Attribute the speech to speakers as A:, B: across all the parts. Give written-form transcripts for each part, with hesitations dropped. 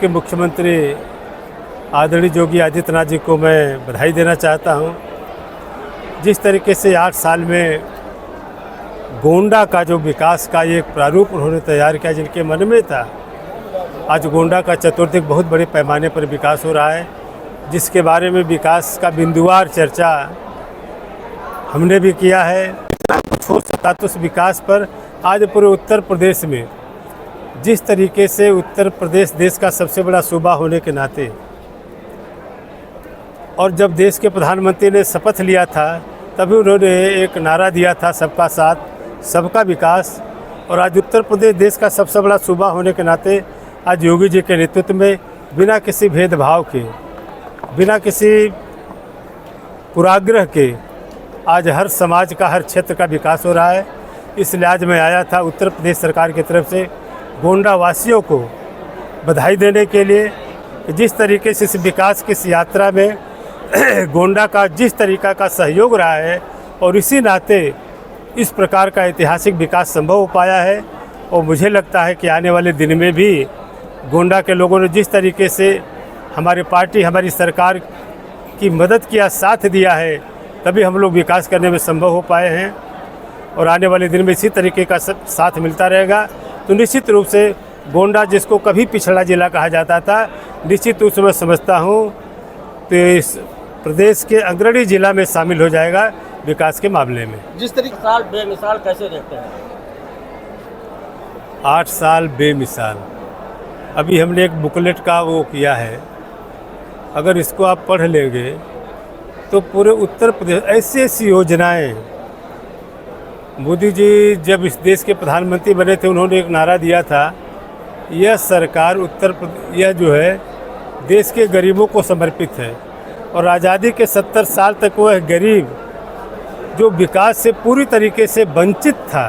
A: के मुख्यमंत्री आदरणीय योगी आदित्यनाथ जी को मैं बधाई देना चाहता हूं। जिस तरीके से 8 साल में गोंडा का जो विकास का एक प्रारूप उन्होंने तैयार किया, जिनके मन में था, आज गोंडा का चतुर्दिक बहुत बड़े पैमाने पर विकास हो रहा है, जिसके बारे में विकास का बिंदुवार चर्चा हमने भी किया है। कुछ हो सकता तो उस विकास पर आज पूरे उत्तर प्रदेश में, जिस तरीके से उत्तर प्रदेश देश का सबसे बड़ा सूबा होने के नाते, और जब देश के प्रधानमंत्री ने शपथ लिया था तभी उन्होंने एक नारा दिया था, सबका साथ सबका विकास। और आज उत्तर प्रदेश देश का सबसे बड़ा सूबा होने के नाते आज योगी जी के नेतृत्व में बिना किसी भेदभाव के, बिना किसी पूर्वाग्रह के आज हर समाज का, हर क्षेत्र का विकास हो रहा है। इसलिए आज मैं आया था उत्तर प्रदेश सरकार की तरफ से गोंडा वासियों को बधाई देने के लिए, जिस तरीके से इस विकास की इस यात्रा में गोंडा का जिस तरीका का सहयोग रहा है, और इसी नाते इस प्रकार का ऐतिहासिक विकास संभव हो पाया है। और मुझे लगता है कि आने वाले दिन में भी गोंडा के लोगों ने जिस तरीके से हमारी पार्टी, हमारी सरकार की मदद किया, साथ दिया है, तभी हम लोग विकास करने में संभव हो पाए हैं। और आने वाले दिन में इसी तरीके का साथ मिलता रहेगा तो निश्चित रूप से गोंडा, जिसको कभी पिछड़ा जिला कहा जाता था, निश्चित रूप से मैं समझता हूँ तो इस प्रदेश के अग्रणी जिला में शामिल हो जाएगा विकास के मामले में।
B: जिस तरीके साल बेमिसाल कैसे देखते हैं?
A: 8 साल बेमिसाल। अभी हमने एक बुकलेट का वो किया है, अगर इसको आप पढ़ लेंगे तो पूरे उत्तर प्रदेश ऐसी ऐसी योजनाएं, मोदी जी जब इस देश के प्रधानमंत्री बने थे, उन्होंने एक नारा दिया था, यह सरकार यह जो है देश के गरीबों को समर्पित है। और आज़ादी के 70 साल तक वह गरीब जो विकास से पूरी तरीके से वंचित था,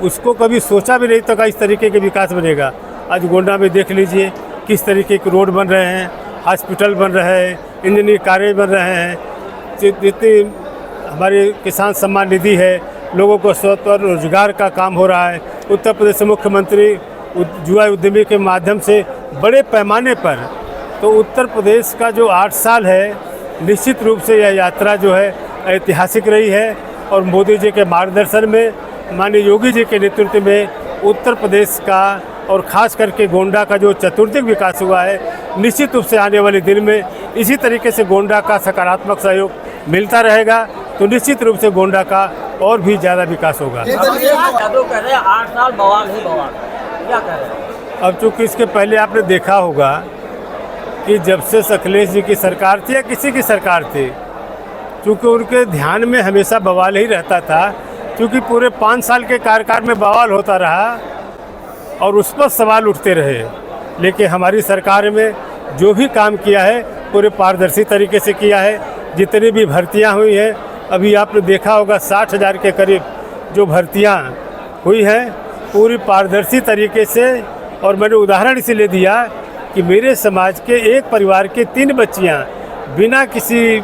A: उसको कभी सोचा भी नहीं था कि इस तरीके के विकास बनेगा। आज गोंडा में देख लीजिए किस तरीके के रोड बन रहे हैं, हॉस्पिटल बन रहे हैं, इंजीनियरिंग कार्य बन रहे हैं, जितनी हमारी किसान सम्मान निधि है, लोगों को स्वतः रोजगार का काम हो रहा है। उत्तर प्रदेश के मुख्यमंत्री युवा उद्यमी के माध्यम से बड़े पैमाने पर, तो उत्तर प्रदेश का जो 8 साल है, निश्चित रूप से यह यात्रा जो है ऐतिहासिक रही है। और मोदी जी के मार्गदर्शन में, माननीय योगी जी के नेतृत्व में उत्तर प्रदेश का और ख़ास करके गोंडा का जो चतुर्दिक विकास हुआ है, निश्चित रूप से आने वाले दिन में इसी तरीके से गोंडा का सकारात्मक सहयोग मिलता रहेगा तो निश्चित रूप से गोंडा का और भी ज़्यादा विकास होगा।
B: कह रहे हैं 8 साल बवाल ही बवाल, क्या कह रहे हैं?
A: अब चूँकि इसके पहले आपने देखा होगा कि जब से अखिलेश जी की सरकार थी या किसी की सरकार थी, चूँकि उनके ध्यान में हमेशा बवाल ही रहता था, क्योंकि पूरे 5 साल के कार्यकाल में बवाल होता रहा और उस पर सवाल उठते रहे। लेकिन हमारी सरकार में जो भी काम किया है पूरे पारदर्शी तरीके से किया है। जितनी भी भर्तियां हुई हैं, अभी आपने देखा होगा 60,000 के करीब जो भर्तियां हुई हैं, पूरी पारदर्शी तरीके से। और मैंने उदाहरण इसीलिए दिया कि मेरे समाज के एक परिवार के 3 बच्चियां बिना किसी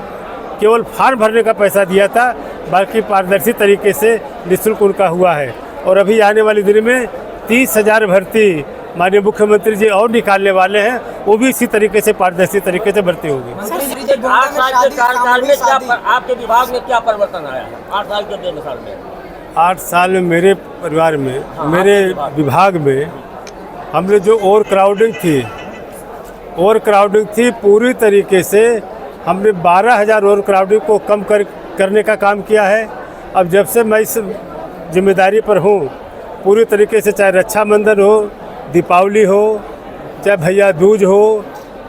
A: केवल फॉर्म भरने का पैसा दिया था, बाकी पारदर्शी तरीके से निःशुल्क उनका हुआ है। और अभी आने वाले दिन में 30,000 भर्ती माननीय मुख्यमंत्री जी और निकालने वाले हैं, वो भी इसी तरीके से पारदर्शी तरीके से भर्ती होगी।
B: 8 साल के कार्यकाल में क्या आपके विभाग में क्या परिवर्तन आया है? 8 साल के बेमिसाल में
A: 8 साल में मेरे परिवार में, मेरे विभाग में हमने जो ओवर क्राउडिंग थी पूरी तरीके से हमने 12,000 ओवर क्राउडिंग को कम करने का काम किया है। अब जब से मैं इस जिम्मेदारी पर हूँ, पूरी तरीके से, चाहे रक्षाबंधन हो, दीपावली हो, चाहे भैया दूज हो,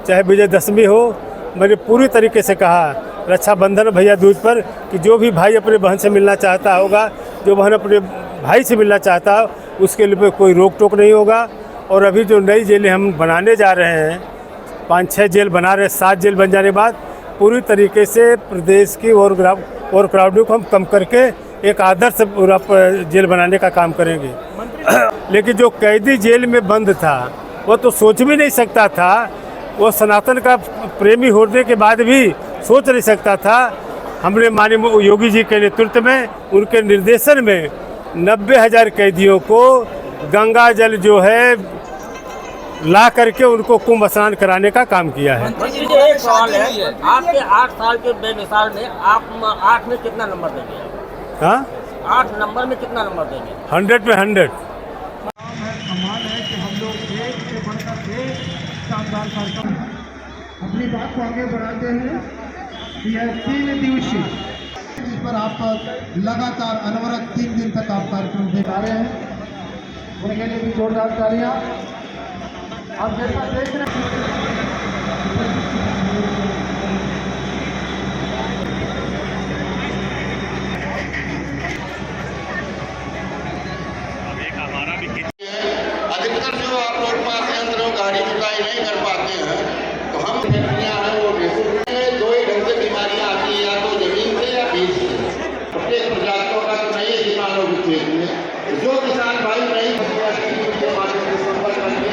A: चाहे विजयदशमी हो, मैंने पूरी तरीके से कहा रक्षाबंधन, भैया दूज पर कि जो भी भाई अपने बहन से मिलना चाहता होगा, जो बहन अपने भाई से मिलना चाहता हो, उसके लिए कोई रोक टोक नहीं होगा। और अभी जो नई जेलें हम बनाने जा रहे हैं, 5-6 जेल बना रहे हैं, 7 जेल बन जाने के बाद पूरी तरीके से प्रदेश की और क्राउडिंग को हम कम करके एक आदर्श जेल बनाने का काम करेंगे। लेकिन जो कैदी जेल में बंद था, वो तो सोच भी नहीं सकता था, वो सनातन का प्रेमी होने के बाद भी सोच नहीं सकता था। हमने माननीय योगी जी के नेतृत्व में, उनके निर्देशन में 90,000 कैदियों को गंगा जल जो है ला करके उनको कुंभ स्नान कराने का काम किया है।
B: मंत्री जी एक सवाल है, आपके 8 साल के बेमिसाल में आप 8 में कितना नंबर देंगे?
A: हाँ,
B: 8 नंबर में कितना नंबर देंगे?
A: 100 में 100।
C: कमाल है कि हम लोग एक से बढ़कर एक शानदार कार्यक्रम अपनी बात को आगे बढ़ाते हैं। यह 3 दिवसीय जिस पर आप लगातार अनवरत 3 दिन तक आप कार्यक्रम दिखा रहे हैं, उनके लिए भी जोरदार तालियां। आप जैसा देख रहे हैं
D: अधिकतर जो आप रोड पास यंत्र गाड़ी जुताई नहीं कर पाते हैं, तो हम फैक्ट्रियाँ हैं वो बेसिकली 2 ही ढंग से बीमारियाँ आती है, या तो जमीन से या बीज से। प्रत्येक प्रजातियों का तो नहीं है किसानों के खेत में। जो किसान भाई नहीं के माध्यम से संपर्क करके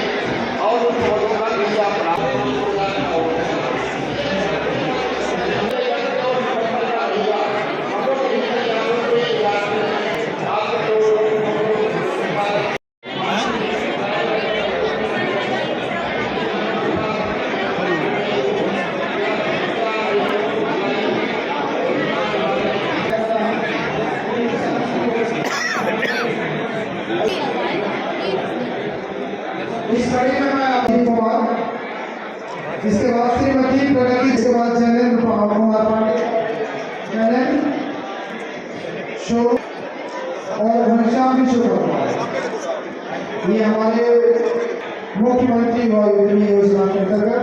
D: और उन पौधों का बीज आप
C: इस कड़ी में मैं अभी कुमार, इसके बाद श्रीमती प्रगति, इसके बाद जयेंद्र कुमार पांडे, नरेंद्र शो और घनश्याम विश्वकर्मा। ये हमारे मुख्यमंत्री वायु योजना के अंतर्गत